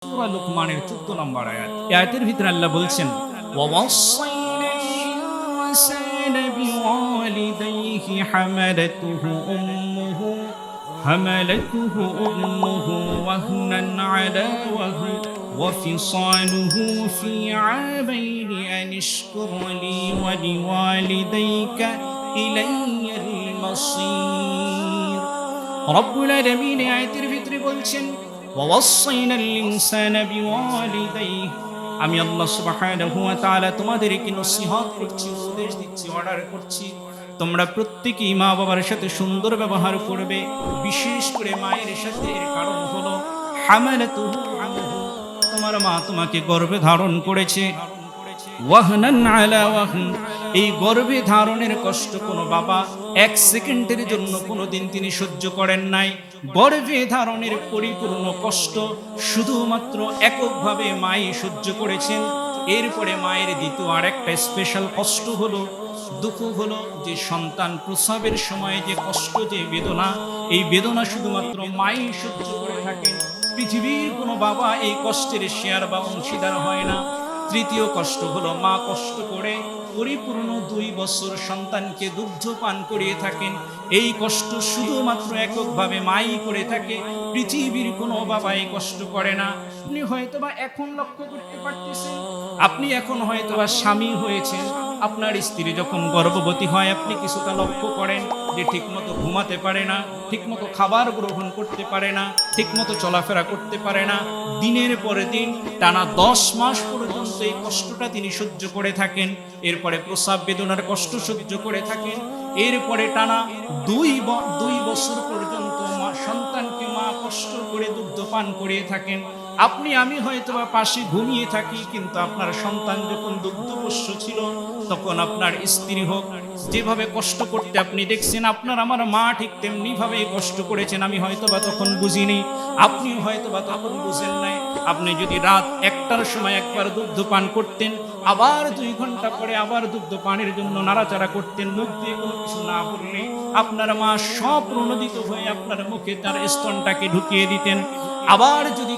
সূরা লুকমানের 14 নম্বর আয়াত। এই আয়াতের ভিতরে আল্লাহ বলছেন, ওয়াসাইনাল ইনসানা বিওয়ালিদাইহি হামালাতুহু ওয়াহনান আলা ওয়াহন ওয়াফিসালুহু ফি আমাইনি আন ইশকুর লি ওয়া লিওয়ালিদাইকা ইলাইয়াল মাসীর। রব্বুল আলামিন এই আয়াতের ভিতরে বলছেন, ওয়াসাইনাল ইনসানা বিওয়ালিদাইহি, আমি আল্লাহ সুবহানাহু ওয়া তাআলা তোমাদেরকে নসিহত করছি, উপদেশ দিচ্ছি, অর্ডার করছি, তোমরা প্রত্যেকেই মা বাবার সাথে সুন্দর ব্যবহার করবে। বিশেষ করে মায়ের সাথে। এর কারণ হলো হামালাতুহু, তোমার মা তোমাকে গর্ভে ধারণ করেছে। ওয়াহনান আলা ওয়াহন, এই গর্ভে ধারণের কষ্ট কোনো বাবা এক সেকেন্ডের জন্য কোনোদিন তিনি সহ্য করেন নাই। গর্ভে ধারণের পরিপূর্ণ কষ্ট শুধুমাত্র এককভাবে মাই সহ্য করেছেন। এরপরে মায়ের দ্বিতীয় আর একটা স্পেশাল কষ্ট হলো, দুঃখ হলো যে সন্তান প্রসবের সময় যে কষ্ট, যে বেদনা, এই বেদনা শুধুমাত্র মাই সহ্য করে থাকেন। পৃথিবীর কোনো বাবা এই কষ্টের শেয়ার বা অংশীদার হয় না। তৃতীয় কষ্ট হলো মা কষ্ট করে পরিপূর্ণ 2 বছর সন্তানকে দুগ্ধ পান করিয়ে থাকেন। এই কষ্ট শুধুমাত্র এককভাবে মাই করে থাকে। পৃথিবীর কোনো বাবা এই কষ্ট করে না। আপনি হয়তোবা এখন লক্ষ্য করতে পারতেছেন, আপনি এখন হয়তোবা স্বামী হয়েছেন, আপনার স্ত্রী যখন গর্ভবতী হয় আপনি কিছুটা লক্ষ্য করেন যে ঠিকমতো ঘুমাতে পারে না, ঠিকমতো খাবার গ্রহণ করতে পারে না, ঠিকমতো চলাফেরা করতে পারে না। দিনের পরে দিন টানা 10 মাস পর্যন্ত এই কষ্টটা তিনি সহ্য করে থাকেন। এরপরে প্রসব বেদনার কষ্ট সহ্য করে থাকেন। এরপরে টানা 2 বছর পর্যন্ত সন্তানকে মা কষ্ট করে দুগ্ধ পান করিয়ে থাকেন। আপনি আমি হয়তোবা পাশে ঘুমিয়ে থাকি, কিন্তু আপনার সন্তান যখন দুগ্ধপোষ্য ছিল তখন আপনার স্ত্রী হোক, যেভাবে কষ্ট করতে আপনি দেখছেন আপনার আমার মা ঠিক তেমনি ভাবে কষ্ট করেছেন। আমি হয়তোবা তখন বুঝিনি, আপনিও হয়তোবা তখন বুঝেন নাই। আপনি যদি রাত 1টার সময় একবার দুগ্ধ পান করতেন, আবার 2 ঘন্টা পরে আবার দুগ্ধ পানের জন্য নাড়াচাড়া করতেন, মুখ দিয়ে কোনো কিছু না বললে আপনার মা স্বপ্রণোদিত হয়ে আপনার মুখে তার স্তনটাকে ঢুকিয়ে দিতেন। আবার যদি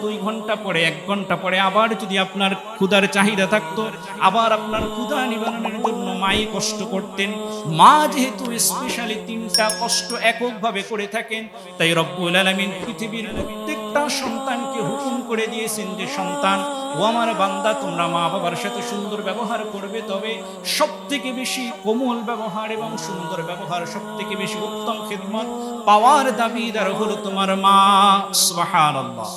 2 ঘন্টা পরে 1 ঘন্টা পরে আবার যদি আপনার ক্ষুধার চাহিদা থাকতো, আবার আপনার ক্ষুধা নিবারণের জন্য মাই কষ্ট করতেন। মা যেহেতু স্পেশালি 3টা কষ্ট এককভাবে করে থাকেন, তাই রব্বুল আলামিন পৃথিবীর প্রত্যেকটা সন্তানকে হুকুম করে দিয়েছেন যে সন্তান ও আমার বান্দা, তোমরা মা বাবার সাথে সুন্দর ব্যবহার করবে। তবে সবথেকে বেশি কোমল ব্যবহার এবং সুন্দর ব্যবহার, সবথেকে বেশি উত্তম খিদমত পাওয়ার দাবিদার হলো তোমার মা। সুবহানাল্লাহ।